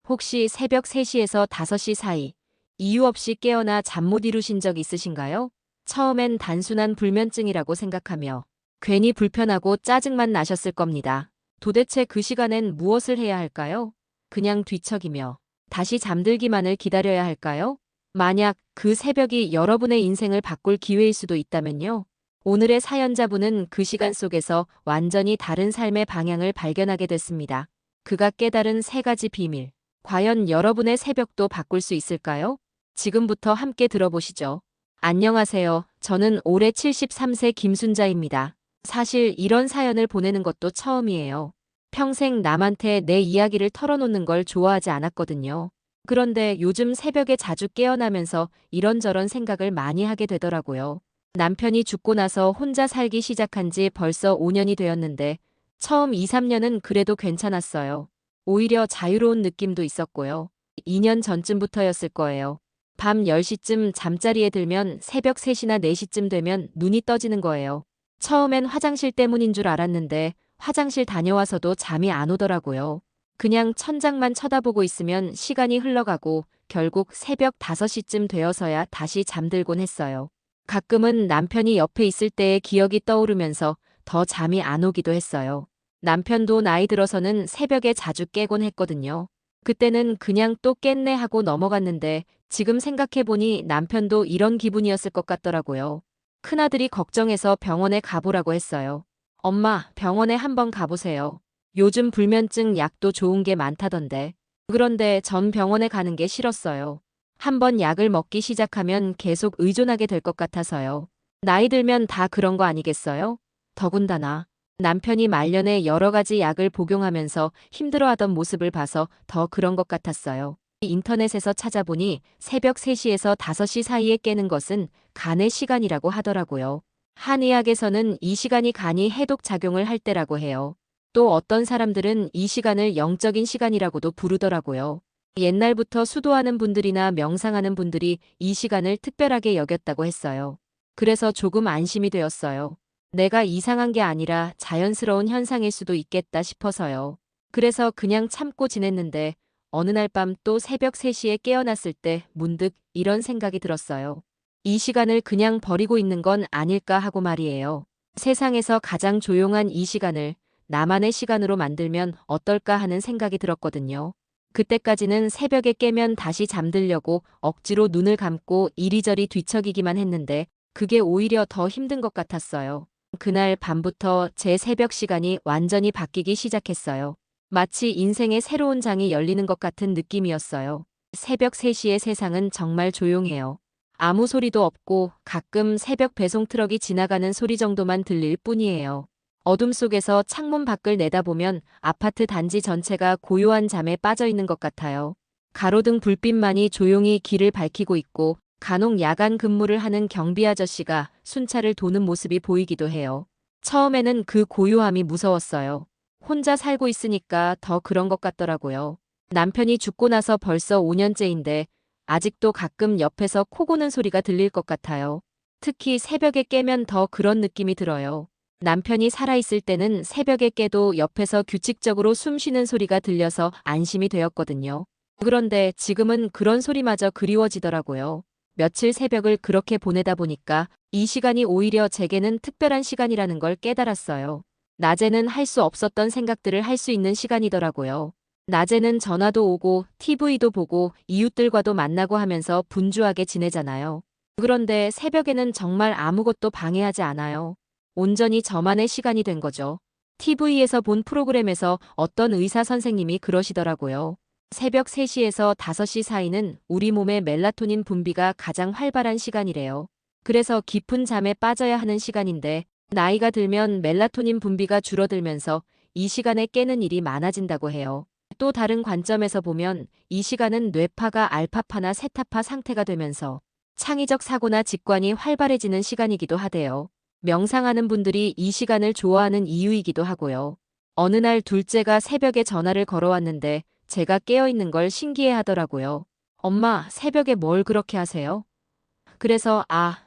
혹시 새벽 3시에서 5시 사이 이유 없이 깨어나 잠 못 이루신 적 있으신가요? 처음엔 단순한 불면증이라고 생각하며 괜히 불편하고 짜증만 나셨을 겁니다. 도대체 그 시간엔 무엇을 해야 할까요? 그냥 뒤척이며 다시 잠들기만을 기다려야 할까요? 만약 그 새벽이 여러분의 인생을 바꿀 기회일 수도 있다면요. 오늘의 사연자분은 그 시간 속에서 완전히 다른 삶의 방향을 발견하게 됐습니다. 그가 깨달은 3가지 비밀. 과연 여러분의 새벽도 바꿀 수 있을까요? 지금부터 함께 들어보시죠. 안녕하세요. 저는 올해 73세 김순자입니다. 사실 이런 사연을 보내는 것도 처음이에요. 평생 남한테 내 이야기를 털어놓는 걸 좋아하지 않았거든요. 그런데 요즘 새벽에 자주 깨어나면서 이런저런 생각을 많이 하게 되더라고요. 남편이 죽고 나서 혼자 살기 시작한 지 벌써 5년이 되었는데 처음 2, 3년은 그래도 괜찮았어요. 오히려 자유로운 느낌도 있었고요. 2년 전쯤부터였을 거예요. 밤 10시쯤 잠자리에 들면 새벽 3시나 4시쯤 되면 눈이 떠지는 거예요. 처음엔 화장실 때문인 줄 알았는데 화장실 다녀와서도 잠이 안 오더라고요. 그냥 천장만 쳐다보고 있으면 시간이 흘러가고 결국 새벽 5시쯤 되어서야 다시 잠들곤 했어요. 가끔은 남편이 옆에 있을 때의 기억이 떠오르면서 더 잠이 안 오기도 했어요. 남편도 나이 들어서는 새벽에 자주 깨곤 했거든요. 그때는 그냥 또 깼네 하고 넘어갔는데 지금 생각해보니 남편도 이런 기분이었을 것 같더라고요. 큰아들이 걱정해서 병원에 가보라고 했어요. 엄마, 병원에 한번 가보세요. 요즘 불면증 약도 좋은 게 많다던데. 그런데 전 병원에 가는 게 싫었어요. 한번 약을 먹기 시작하면 계속 의존하게 될 것 같아서요. 나이 들면 다 그런 거 아니겠어요? 더군다나 남편이 말년에 여러 가지 약을 복용하면서 힘들어하던 모습을 봐서 더 그런 것 같았어요. 인터넷에서 찾아보니 새벽 3시에서 5시 사이에 깨는 것은 간의 시간이라고 하더라고요. 한의학에서는 이 시간이 간이 해독 작용을 할 때라고 해요. 또 어떤 사람들은 이 시간을 영적인 시간이라고도 부르더라고요. 옛날부터 수도하는 분들이나 명상하는 분들이 이 시간을 특별하게 여겼다고 했어요. 그래서 조금 안심이 되었어요. 내가 이상한 게 아니라 자연스러운 현상일 수도 있겠다 싶어서요. 그래서 그냥 참고 지냈는데 어느 날 밤 또 새벽 3시에 깨어났을 때 문득 이런 생각이 들었어요. 이 시간을 그냥 버리고 있는 건 아닐까 하고 말이에요. 세상에서 가장 조용한 이 시간을 나만의 시간으로 만들면 어떨까 하는 생각이 들었거든요. 그때까지는 새벽에 깨면 다시 잠들려고 억지로 눈을 감고 이리저리 뒤척이기만 했는데 그게 오히려 더 힘든 것 같았어요. 그날 밤부터 제 새벽 시간이 완전히 바뀌기 시작했어요. 마치 인생의 새로운 장이 열리는 것 같은 느낌이었어요. 새벽 3시의 세상은 정말 조용해요. 아무 소리도 없고 가끔 새벽 배송 트럭이 지나가는 소리 정도만 들릴 뿐이에요. 어둠 속에서 창문 밖을 내다보면 아파트 단지 전체가 고요한 잠에 빠져 있는 것 같아요. 가로등 불빛만이 조용히 길을 밝히고 있고 간혹 야간 근무를 하는 경비 아저씨가 순찰을 도는 모습이 보이기도 해요. 처음에는 그 고요함이 무서웠어요. 혼자 살고 있으니까 더 그런 것 같더라고요. 남편이 죽고 나서 벌써 5년째인데 아직도 가끔 옆에서 코 고는 소리가 들릴 것 같아요. 특히 새벽에 깨면 더 그런 느낌이 들어요. 남편이 살아있을 때는 새벽에 깨도 옆에서 규칙적으로 숨 쉬는 소리가 들려서 안심이 되었거든요. 그런데 지금은 그런 소리마저 그리워지더라고요. 며칠 새벽을 그렇게 보내다 보니까 이 시간이 오히려 제게는 특별한 시간이라는 걸 깨달았어요. 낮에는 할 수 없었던 생각들을 할 수 있는 시간이더라고요. 낮에는 전화도 오고 TV도 보고 이웃들과도 만나고 하면서 분주하게 지내잖아요. 그런데 새벽에는 정말 아무것도 방해하지 않아요. 온전히 저만의 시간이 된 거죠. TV에서 본 프로그램에서 어떤 의사 선생님이 그러시더라고요. 새벽 3시에서 5시 사이는 우리 몸의 멜라토닌 분비가 가장 활발한 시간이래요. 그래서 깊은 잠에 빠져야 하는 시간인데 나이가 들면 멜라토닌 분비가 줄어들면서 이 시간에 깨는 일이 많아진다고 해요. 또 다른 관점에서 보면 이 시간은 뇌파가 알파파나 세타파 상태가 되면서 창의적 사고나 직관이 활발해지는 시간이기도 하대요. 명상하는 분들이 이 시간을 좋아하는 이유이기도 하고요. 어느 날 둘째가 새벽에 전화를 걸어왔는데 제가 깨어있는 걸 신기해 하더라고요. 엄마, 새벽에 뭘 그렇게 하세요? 그래서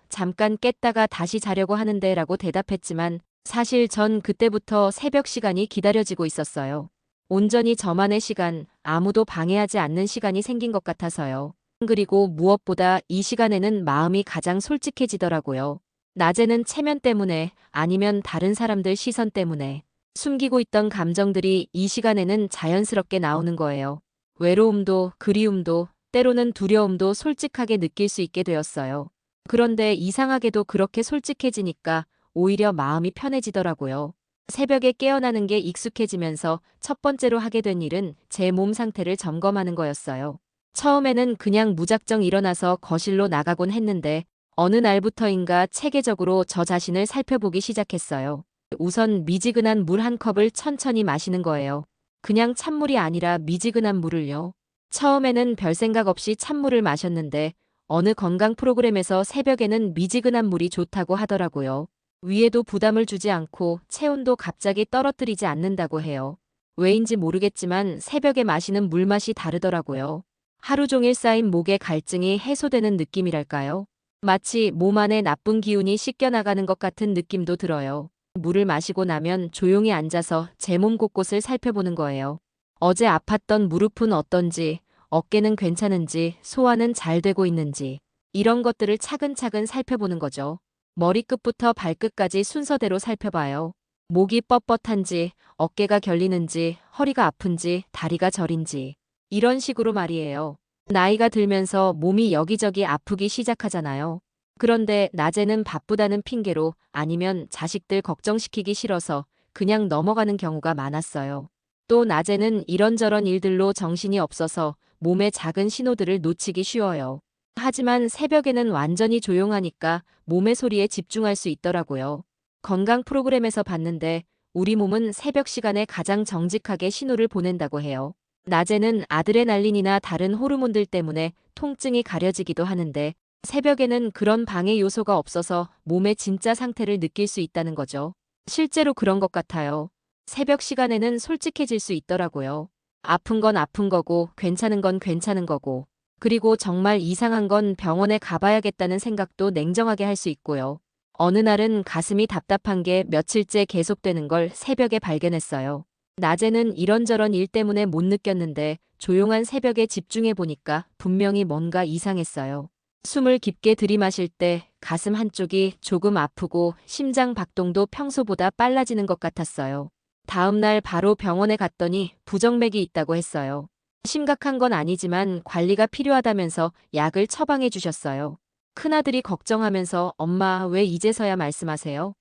잠깐 깼다가 다시 자려고 하는데 라고 대답했지만 사실 전 그때부터 새벽 시간이 기다려지고 있었어요. 온전히 저만의 시간, 아무도 방해하지 않는 시간이 생긴 것 같아서요. 그리고 무엇보다 이 시간에는 마음이 가장 솔직해지더라고요. 낮에는 체면 때문에 아니면 다른 사람들 시선 때문에 숨기고 있던 감정들이 이 시간에는 자연스럽게 나오는 거예요. 외로움도 그리움도 때로는 두려움도 솔직하게 느낄 수 있게 되었어요. 그런데 이상하게도 그렇게 솔직해지니까 오히려 마음이 편해지더라고요. 새벽에 깨어나는 게 익숙해지면서 첫 번째로 하게 된 일은 제 몸 상태를 점검하는 거였어요. 처음에는 그냥 무작정 일어나서 거실로 나가곤 했는데 어느 날부터인가 체계적으로 저 자신을 살펴보기 시작했어요. 우선 미지근한 물 한 컵을 천천히 마시는 거예요. 그냥 찬물이 아니라 미지근한 물을요. 처음에는 별 생각 없이 찬물을 마셨는데 어느 건강 프로그램에서 새벽에는 미지근한 물이 좋다고 하더라고요. 위에도 부담을 주지 않고 체온도 갑자기 떨어뜨리지 않는다고 해요. 왜인지 모르겠지만 새벽에 마시는 물맛이 다르더라고요. 하루 종일 쌓인 목의 갈증이 해소되는 느낌이랄까요? 마치 몸 안에 나쁜 기운이 씻겨나가는 것 같은 느낌도 들어요. 물을 마시고 나면 조용히 앉아서 제 몸 곳곳을 살펴보는 거예요. 어제 아팠던 무릎은 어떤지, 어깨는 괜찮은지, 소화는 잘 되고 있는지, 이런 것들을 차근차근 살펴보는 거죠. 머리끝부터 발끝까지 순서대로 살펴봐요. 목이 뻣뻣한지, 어깨가 결리는지, 허리가 아픈지, 다리가 저린지. 이런 식으로 말이에요. 나이가 들면서 몸이 여기저기 아프기 시작하잖아요. 그런데 낮에는 바쁘다는 핑계로 아니면 자식들 걱정시키기 싫어서 그냥 넘어가는 경우가 많았어요. 또 낮에는 이런저런 일들로 정신이 없어서 몸의 작은 신호들을 놓치기 쉬워요. 하지만 새벽에는 완전히 조용하니까 몸의 소리에 집중할 수 있더라고요. 건강 프로그램에서 봤는데 우리 몸은 새벽 시간에 가장 정직하게 신호를 보낸다고 해요. 낮에는 아드레날린이나 다른 호르몬들 때문에 통증이 가려지기도 하는데 새벽에는 그런 방해 요소가 없어서 몸의 진짜 상태를 느낄 수 있다는 거죠. 실제로 그런 것 같아요. 새벽 시간에는 솔직해질 수 있더라고요. 아픈 건 아픈 거고 괜찮은 건 괜찮은 거고 그리고 정말 이상한 건 병원에 가봐야겠다는 생각도 냉정하게 할 수 있고요. 어느 날은 가슴이 답답한 게 며칠째 계속되는 걸 새벽에 발견했어요. 낮에는 이런저런 일 때문에 못 느꼈는데 조용한 새벽에 집중해 보니까 분명히 뭔가 이상했어요. 숨을 깊게 들이마실 때 가슴 한쪽이 조금 아프고 심장 박동도 평소보다 빨라지는 것 같았어요. 다음 날 바로 병원에 갔더니 부정맥이 있다고 했어요. 심각한 건 아니지만 관리가 필요하다면서 약을 처방해 주셨어요. 큰아들이 걱정하면서 엄마 왜 이제서야 말씀하세요?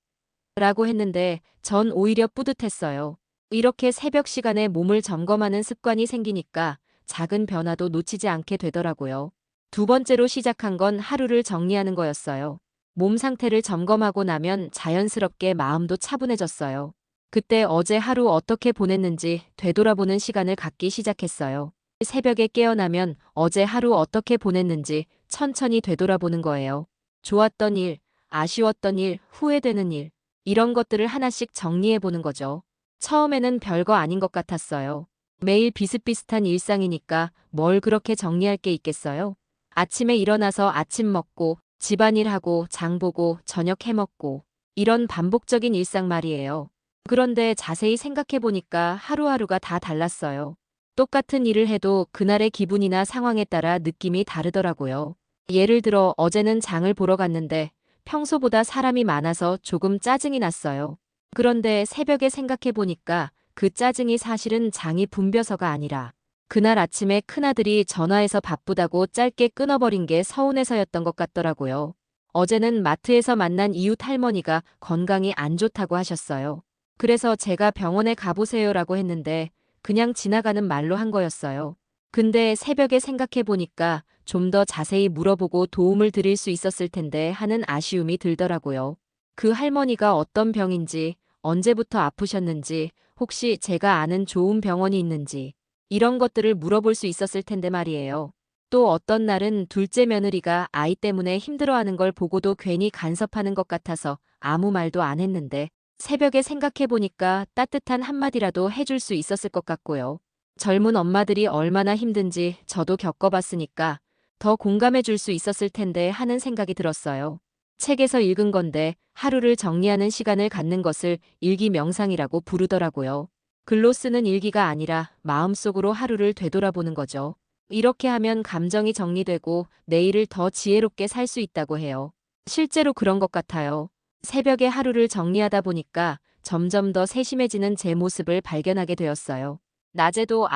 라고 했는데 전 오히려 뿌듯했어요. 이렇게 새벽 시간에 몸을 점검하는 습관이 생기니까 작은 변화도 놓치지 않게 되더라고요. 두 번째로 시작한 건 하루를 정리하는 거였어요. 몸 상태를 점검하고 나면 자연스럽게 마음도 차분해졌어요. 그때 어제 하루 어떻게 보냈는지 되돌아보는 시간을 갖기 시작했어요. 새벽에 깨어나면 어제 하루 어떻게 보냈는지 천천히 되돌아보는 거예요. 좋았던 일, 아쉬웠던 일, 후회되는 일, 이런 것들을 하나씩 정리해 보는 거죠. 처음에는 별거 아닌 것 같았어요. 매일 비슷비슷한 일상이니까 뭘 그렇게 정리할 게 있겠어요? 아침에 일어나서 아침 먹고, 집안일하고, 장 보고, 저녁 해 먹고, 이런 반복적인 일상 말이에요. 그런데 자세히 생각해 보니까 하루하루가 다 달랐어요. 똑같은 일을 해도 그날의 기분이나 상황에 따라 느낌이 다르더라고요. 예를 들어 어제는 장을 보러 갔는데 평소보다 사람이 많아서 조금 짜증이 났어요. 그런데 새벽에 생각해 보니까 그 짜증이 사실은 장이 붐벼서가 아니라 그날 아침에 큰아들이 전화해서 바쁘다고 짧게 끊어버린 게 서운해서였던 것 같더라고요. 어제는 마트에서 만난 이웃 할머니가 건강이 안 좋다고 하셨어요. 그래서 제가 병원에 가보세요라고 했는데 그냥 지나가는 말로 한 거였어요. 근데 새벽에 생각해 보니까 좀 더 자세히 물어보고 도움을 드릴 수 있었을 텐데 하는 아쉬움이 들더라고요. 그 할머니가 어떤 병인지, 언제부터 아프셨는지, 혹시 제가 아는 좋은 병원이 있는지, 이런 것들을 물어볼 수 있었을 텐데 말이에요. 또 어떤 날은 둘째 며느리가 아이 때문에 힘들어하는 걸 보고도 괜히 간섭하는 것 같아서 아무 말도 안 했는데 새벽에 생각해 보니까 따뜻한 한마디라도 해줄 수 있었을 것 같고요. 젊은 엄마들이 얼마나 힘든지 저도 겪어봤으니까 더 공감해 줄 수 있었을 텐데 하는 생각이 들었어요. 책에서 읽은 건데 하루를 정리하는 시간을 갖는 것을 일기 명상이라고 부르더라고요. 글로 쓰는 일기가 아니라 마음속으로 하루를 되돌아보는 거죠. 이렇게 하면 감정이 정리되고 내일을 더 지혜롭게 살 수 있다고 해요. 실제로 그런 것 같아요. 새벽에 하루를 정리하다 보니까 점점 더 세심해지는 제 모습을 발견하게 되었어요. 낮에도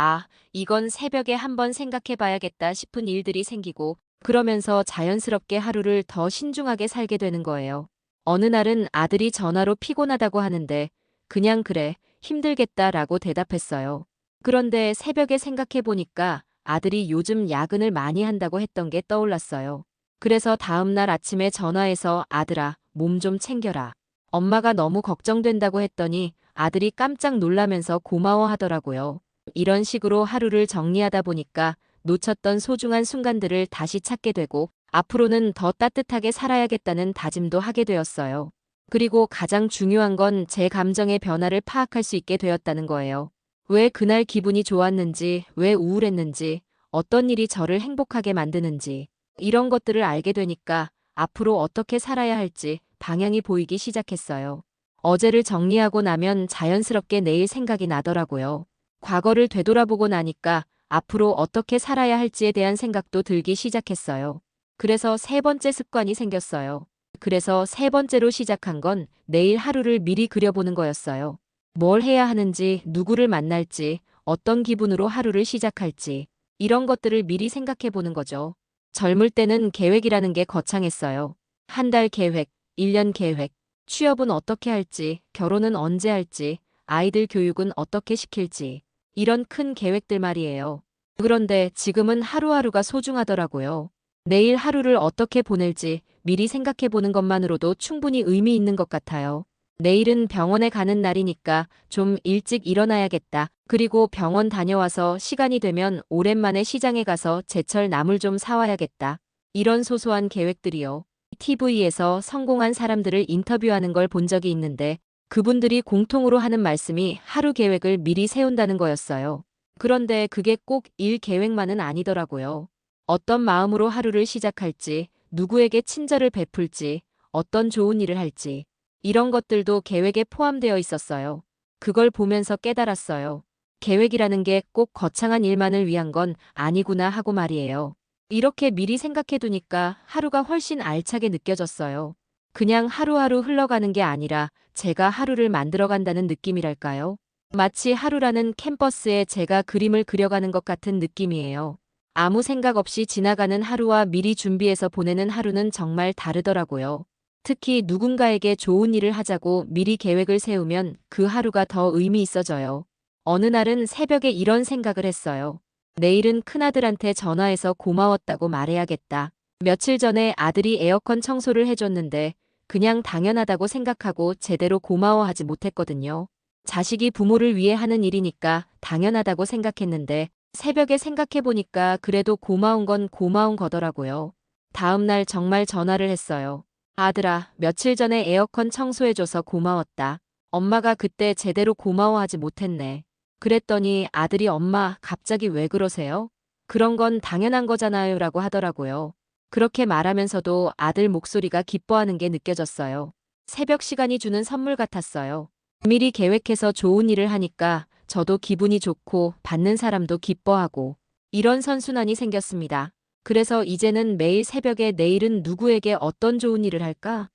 이건 새벽에 한번 생각해 봐야겠다 싶은 일들이 생기고 그러면서 자연스럽게 하루를 더 신중하게 살게 되는 거예요. 어느 날은 아들이 전화로 피곤하다고 하는데 그냥 그래, 힘들겠다라고 대답했어요. 그런데 새벽에 생각해 보니까 아들이 요즘 야근을 많이 한다고 했던 게 떠올랐어요. 그래서 다음날 아침에 전화해서 아들아, 몸 좀 챙겨라. 엄마가 너무 걱정된다고 했더니 아들이 깜짝 놀라면서 고마워하더라고요. 이런 식으로 하루를 정리하다 보니까 놓쳤던 소중한 순간들을 다시 찾게 되고 앞으로는 더 따뜻하게 살아야겠다는 다짐도 하게 되었어요. 그리고 가장 중요한 건 제 감정의 변화를 파악할 수 있게 되었다는 거예요. 왜 그날 기분이 좋았는지, 왜 우울했는지, 어떤 일이 저를 행복하게 만드는지, 이런 것들을 알게 되니까 앞으로 어떻게 살아야 할지 방향이 보이기 시작했어요. 어제를 정리하고 나면 자연스럽게 내일 생각이 나더라고요. 과거를 되돌아보고 나니까 앞으로 어떻게 살아야 할지에 대한 생각도 들기 시작했어요. 그래서 세 번째 습관이 생겼어요. 그래서 세 번째로 시작한 건 내일 하루를 미리 그려보는 거였어요. 뭘 해야 하는지, 누구를 만날지, 어떤 기분으로 하루를 시작할지, 이런 것들을 미리 생각해 보는 거죠. 젊을 때는 계획이라는 게 거창했어요. 한 달 계획, 1년 계획, 취업은 어떻게 할지, 결혼은 언제 할지, 아이들 교육은 어떻게 시킬지, 이런 큰 계획들 말이에요. 그런데 지금은 하루하루가 소중하더라고요. 내일 하루를 어떻게 보낼지 미리 생각해 보는 것만으로도 충분히 의미 있는 것 같아요. 내일은 병원에 가는 날이니까 좀 일찍 일어나야겠다. 그리고 병원 다녀와서 시간이 되면 오랜만에 시장에 가서 제철 나물 좀 사와야겠다. 이런 소소한 계획들이요. TV에서 성공한 사람들을 인터뷰하는 걸 본 적이 있는데 그분들이 공통으로 하는 말씀이 하루 계획을 미리 세운다는 거였어요. 그런데 그게 꼭 일 계획만은 아니더라고요. 어떤 마음으로 하루를 시작할지, 누구에게 친절을 베풀지, 어떤 좋은 일을 할지, 이런 것들도 계획에 포함되어 있었어요. 그걸 보면서 깨달았어요. 계획이라는 게 꼭 거창한 일만을 위한 건 아니구나 하고 말이에요. 이렇게 미리 생각해 두니까 하루가 훨씬 알차게 느껴졌어요. 그냥 하루하루 흘러가는 게 아니라 제가 하루를 만들어간다는 느낌이랄까요? 마치 하루라는 캔버스에 제가 그림을 그려가는 것 같은 느낌이에요. 아무 생각 없이 지나가는 하루와 미리 준비해서 보내는 하루는 정말 다르더라고요. 특히 누군가에게 좋은 일을 하자고 미리 계획을 세우면 그 하루가 더 의미 있어져요. 어느 날은 새벽에 이런 생각을 했어요. 내일은 큰아들한테 전화해서 고마웠다고 말해야겠다. 며칠 전에 아들이 에어컨 청소를 해줬는데 그냥 당연하다고 생각하고 제대로 고마워하지 못했거든요. 자식이 부모를 위해 하는 일이니까 당연하다고 생각했는데 새벽에 생각해보니까 그래도 고마운 건 고마운 거더라고요. 다음날 정말 전화를 했어요. 아들아, 며칠 전에 에어컨 청소해줘서 고마웠다. 엄마가 그때 제대로 고마워하지 못했네. 그랬더니 아들이 엄마, 갑자기 왜 그러세요? 그런 건 당연한 거잖아요 라고 하더라고요. 그렇게 말하면서도 아들 목소리가 기뻐하는 게 느껴졌어요. 새벽 시간이 주는 선물 같았어요. 미리 계획해서 좋은 일을 하니까 저도 기분이 좋고 받는 사람도 기뻐하고 이런 선순환이 생겼습니다. 그래서 이제는 매일 새벽에 내일은 누구에게 어떤 좋은 일을 할까?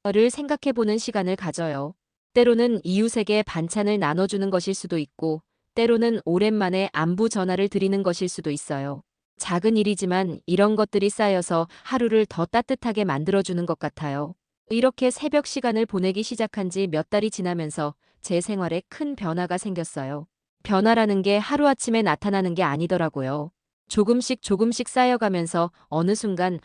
를 생각해보는 시간을 가져요. 때로는 이웃에게 반찬을 나눠주는 것일 수도 있고 때로는 오랜만에 안부 전화를 드리는 것일 수도 있어요. 작은 일이지만 이런 것들이 쌓여서 하루를 더 따뜻하게 만들어주는 것 같아요. 이렇게 새벽 시간을 보내기 시작한 지 몇 달이 지나면서 제 생활에 큰 변화가 생겼어요. 변화라는 게 하루아침에 나타나는 게 아니더라고요. 조금씩 조금씩 쌓여가면서 어느 순간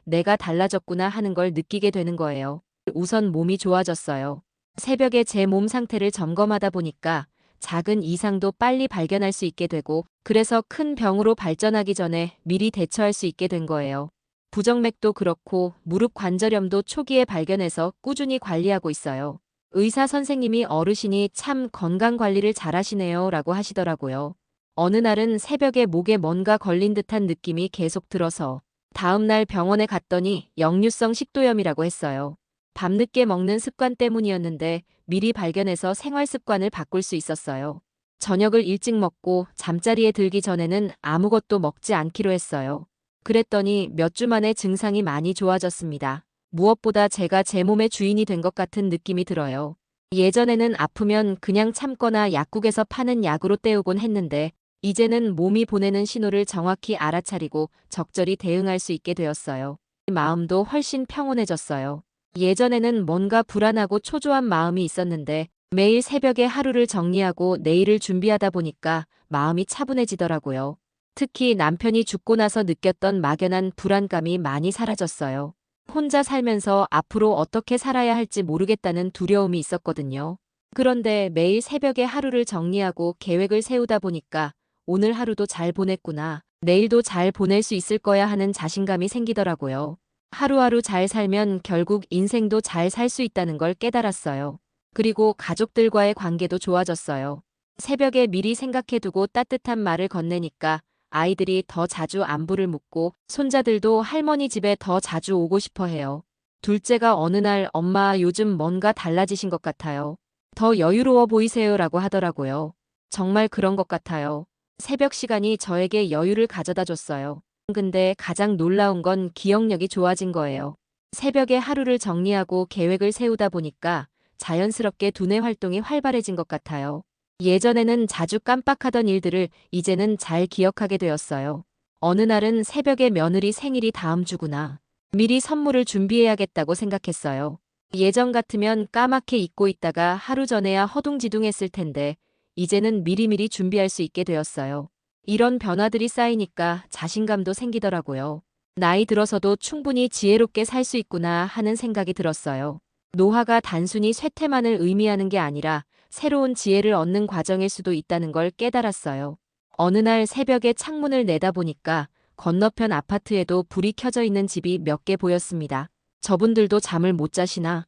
내가 달라졌구나 하는 걸 느끼게 되는 거예요. 우선 몸이 좋아졌어요. 새벽에 제 몸 상태를 점검하다 보니까 작은 이상도 빨리 발견할 수 있게 되고 그래서 큰 병으로 발전하기 전에 미리 대처할 수 있게 된 거예요. 부정맥도 그렇고 무릎 관절염도 초기에 발견해서 꾸준히 관리하고 있어요. 의사 선생님이 어르신이 참 건강 관리를 잘하시네요 라고 하시더라고요. 어느 날은 새벽에 목에 뭔가 걸린 듯한 느낌이 계속 들어서 다음날 병원에 갔더니 역류성 식도염이라고 했어요. 밤늦게 먹는 습관 때문이었는데 미리 발견해서 생활 습관을 바꿀 수 있었어요. 저녁을 일찍 먹고 잠자리에 들기 전에는 아무것도 먹지 않기로 했어요. 그랬더니 몇 주 만에 증상이 많이 좋아졌습니다. 무엇보다 제가 제 몸의 주인이 된 것 같은 느낌이 들어요. 예전에는 아프면 그냥 참거나 약국에서 파는 약으로 때우곤 했는데 이제는 몸이 보내는 신호를 정확히 알아차리고 적절히 대응할 수 있게 되었어요. 마음도 훨씬 평온해졌어요. 예전에는 뭔가 불안하고 초조한 마음이 있었는데 매일 새벽에 하루를 정리하고 내일을 준비하다 보니까 마음이 차분해지더라고요. 특히 남편이 죽고 나서 느꼈던 막연한 불안감이 많이 사라졌어요. 혼자 살면서 앞으로 어떻게 살아야 할지 모르겠다는 두려움이 있었거든요. 그런데 매일 새벽에 하루를 정리하고 계획을 세우다 보니까 오늘 하루도 잘 보냈구나, 내일도 잘 보낼 수 있을 거야 하는 자신감이 생기더라고요. 하루하루 잘 살면 결국 인생도 잘 살 수 있다는 걸 깨달았어요. 그리고 가족들과의 관계도 좋아졌어요. 새벽에 미리 생각해두고 따뜻한 말을 건네니까 아이들이 더 자주 안부를 묻고 손자들도 할머니 집에 더 자주 오고 싶어 해요. 둘째가 어느 날 엄마 요즘 뭔가 달라지신 것 같아요. 더 여유로워 보이세요라고 하더라고요. 정말 그런 것 같아요. 새벽 시간이 저에게 여유를 가져다 줬어요. 근데 가장 놀라운 건 기억력이 좋아진 거예요. 새벽에 하루를 정리하고 계획을 세우다 보니까 자연스럽게 두뇌 활동이 활발해진 것 같아요. 예전에는 자주 깜빡하던 일들을 이제는 잘 기억하게 되었어요. 어느 날은 새벽에 며느리 생일이 다음 주구나. 미리 선물을 준비해야겠다고 생각했어요. 예전 같으면 까맣게 잊고 있다가 하루 전에야 허둥지둥했을 텐데 이제는 미리미리 준비할 수 있게 되었어요. 이런 변화들이 쌓이니까 자신감도 생기더라고요. 나이 들어서도 충분히 지혜롭게 살 수 있구나 하는 생각이 들었어요. 노화가 단순히 쇠퇴만을 의미하는 게 아니라 새로운 지혜를 얻는 과정일 수도 있다는 걸 깨달았어요. 어느 날 새벽에 창문을 내다보니까 건너편 아파트에도 불이 켜져 있는 집이 몇 개 보였습니다. 저분들도 잠을 못 자시나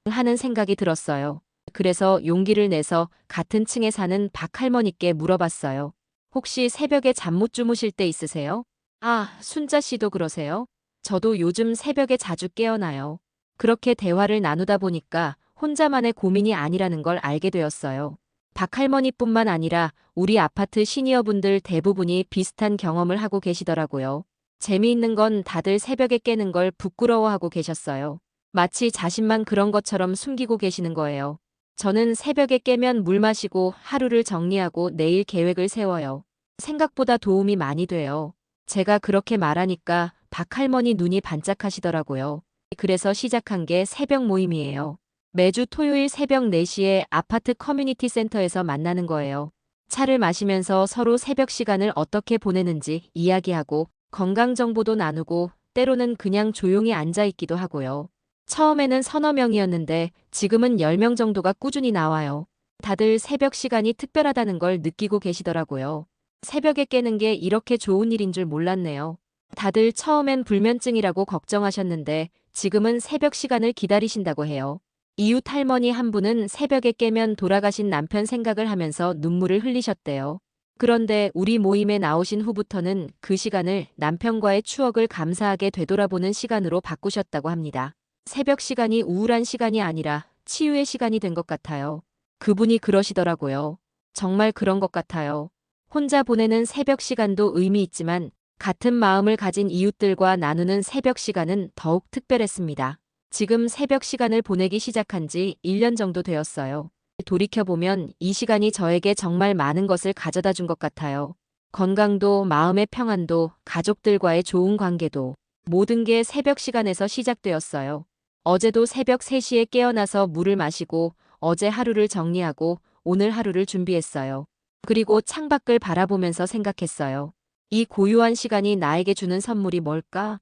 하는 생각이 들었어요. 그래서 용기를 내서 같은 층에 사는 박 할머니께 물어봤어요. 혹시 새벽에 잠 못 주무실 때 있으세요? 아, 순자 씨도 그러세요? 저도 요즘 새벽에 자주 깨어나요. 그렇게 대화를 나누다 보니까 혼자만의 고민이 아니라는 걸 알게 되었어요. 박 할머니뿐만 아니라 우리 아파트 시니어분들 대부분이 비슷한 경험을 하고 계시더라고요. 재미있는 건 다들 새벽에 깨는 걸 부끄러워하고 계셨어요. 마치 자신만 그런 것처럼 숨기고 계시는 거예요. 저는 새벽에 깨면 물 마시고 하루를 정리하고 내일 계획을 세워요. 생각보다 도움이 많이 돼요. 제가 그렇게 말하니까 박 할머니 눈이 반짝하시더라고요. 그래서 시작한 게 새벽 모임이에요. 매주 토요일 새벽 4시에 아파트 커뮤니티 센터에서 만나는 거예요. 차를 마시면서 서로 새벽 시간을 어떻게 보내는지 이야기하고 건강 정보도 나누고 때로는 그냥 조용히 앉아 있기도 하고요. 처음에는 서너 명이었는데 지금은 10명 정도가 꾸준히 나와요. 다들 새벽 시간이 특별하다는 걸 느끼고 계시더라고요. 새벽에 깨는 게 이렇게 좋은 일인 줄 몰랐네요. 다들 처음엔 불면증이라고 걱정하셨는데 지금은 새벽 시간을 기다리신다고 해요. 이웃 할머니 한 분은 새벽에 깨면 돌아가신 남편 생각을 하면서 눈물을 흘리셨대요. 그런데 우리 모임에 나오신 후부터는 그 시간을 남편과의 추억을 감사하게 되돌아보는 시간으로 바꾸셨다고 합니다. 새벽 시간이 우울한 시간이 아니라 치유의 시간이 된 것 같아요. 그분이 그러시더라고요. 정말 그런 것 같아요. 혼자 보내는 새벽 시간도 의미 있지만 같은 마음을 가진 이웃들과 나누는 새벽 시간은 더욱 특별했습니다. 지금 새벽 시간을 보내기 시작한 지 1년 정도 되었어요. 돌이켜보면 이 시간이 저에게 정말 많은 것을 가져다 준 것 같아요. 건강도, 마음의 평안도, 가족들과의 좋은 관계도, 모든 게 새벽 시간에서 시작되었어요. 어제도 새벽 3시에 깨어나서 물을 마시고 어제 하루를 정리하고 오늘 하루를 준비했어요. 그리고 창밖을 바라보면서 생각했어요. 이 고요한 시간이 나에게 주는 선물이 뭘까?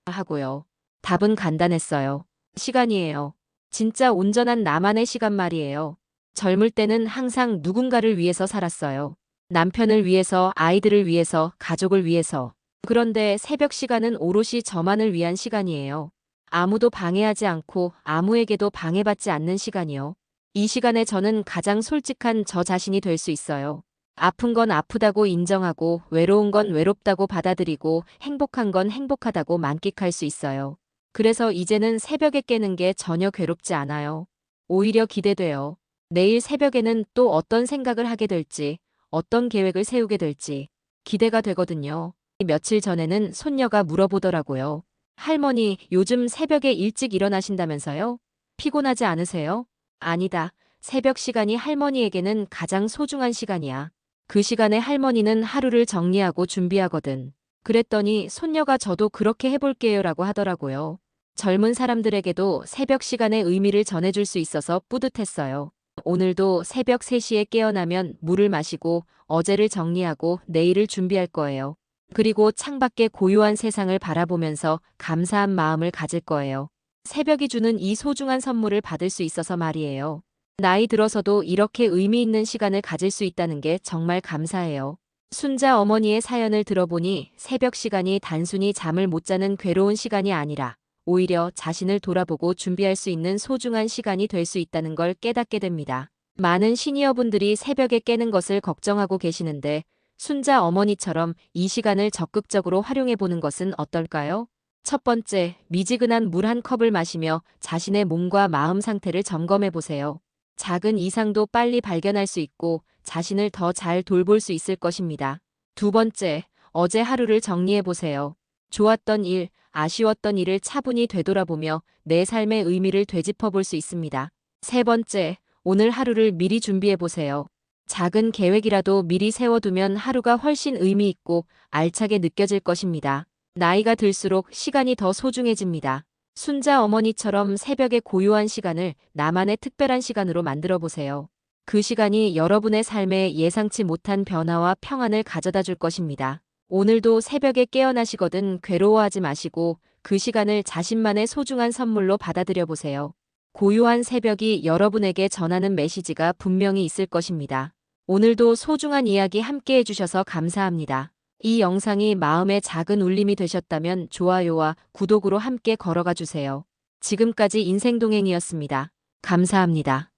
하고요. 답은 간단했어요. 시간이에요. 진짜 온전한 나만의 시간 말이에요. 젊을 때는 항상 누군가를 위해서 살았어요. 남편을 위해서, 아이들을 위해서, 가족을 위해서. 그런데 새벽 시간은 오롯이 저만을 위한 시간이에요. 아무도 방해하지 않고 아무에게도 방해받지 않는 시간이요. 이 시간에 저는 가장 솔직한 저 자신이 될 수 있어요. 아픈 건 아프다고 인정하고 외로운 건 외롭다고 받아들이고 행복한 건 행복하다고 만끽할 수 있어요. 그래서 이제는 새벽에 깨는 게 전혀 괴롭지 않아요. 오히려 기대돼요. 내일 새벽에는 또 어떤 생각을 하게 될지, 어떤 계획을 세우게 될지 기대가 되거든요. 며칠 전에는 손녀가 물어보더라고요. 할머니, 요즘 새벽에 일찍 일어나신다면서요? 피곤하지 않으세요? 아니다. 새벽 시간이 할머니에게는 가장 소중한 시간이야. 그 시간에 할머니는 하루를 정리하고 준비하거든. 그랬더니 손녀가 저도 그렇게 해볼게요라고 하더라고요. 젊은 사람들에게도 새벽 시간의 의미를 전해줄 수 있어서 뿌듯했어요. 오늘도 새벽 3시에 깨어나면 물을 마시고 어제를 정리하고 내일을 준비할 거예요. 그리고 창밖의 고요한 세상을 바라보면서 감사한 마음을 가질 거예요. 새벽이 주는 이 소중한 선물을 받을 수 있어서 말이에요. 나이 들어서도 이렇게 의미 있는 시간을 가질 수 있다는 게 정말 감사해요. 순자 어머니의 사연을 들어보니 새벽 시간이 단순히 잠을 못 자는 괴로운 시간이 아니라 오히려 자신을 돌아보고 준비할 수 있는 소중한 시간이 될 수 있다는 걸 깨닫게 됩니다. 많은 시니어분들이 새벽에 깨는 것을 걱정하고 계시는데 순자 어머니처럼 이 시간을 적극적으로 활용해 보는 것은 어떨까요? 첫 번째, 미지근한 물 한 컵을 마시며 자신의 몸과 마음 상태를 점검해 보세요. 작은 이상도 빨리 발견할 수 있고 자신을 더 잘 돌볼 수 있을 것입니다. 두 번째, 어제 하루를 정리해 보세요. 좋았던 일, 아쉬웠던 일을 차분히 되돌아보며 내 삶의 의미를 되짚어 볼 수 있습니다. 세 번째, 오늘 하루를 미리 준비해 보세요. 작은 계획이라도 미리 세워두면 하루가 훨씬 의미 있고 알차게 느껴질 것입니다. 나이가 들수록 시간이 더 소중해집니다. 순자 어머니처럼 새벽의 고요한 시간을 나만의 특별한 시간으로 만들어 보세요. 그 시간이 여러분의 삶에 예상치 못한 변화와 평안을 가져다 줄 것입니다. 오늘도 새벽에 깨어나시거든 괴로워하지 마시고 그 시간을 자신만의 소중한 선물로 받아들여 보세요. 고요한 새벽이 여러분에게 전하는 메시지가 분명히 있을 것입니다. 오늘도 소중한 이야기 함께 해주셔서 감사합니다. 이 영상이 마음의 작은 울림이 되셨다면 좋아요와 구독으로 함께 걸어가 주세요. 지금까지 인생동행이었습니다. 감사합니다.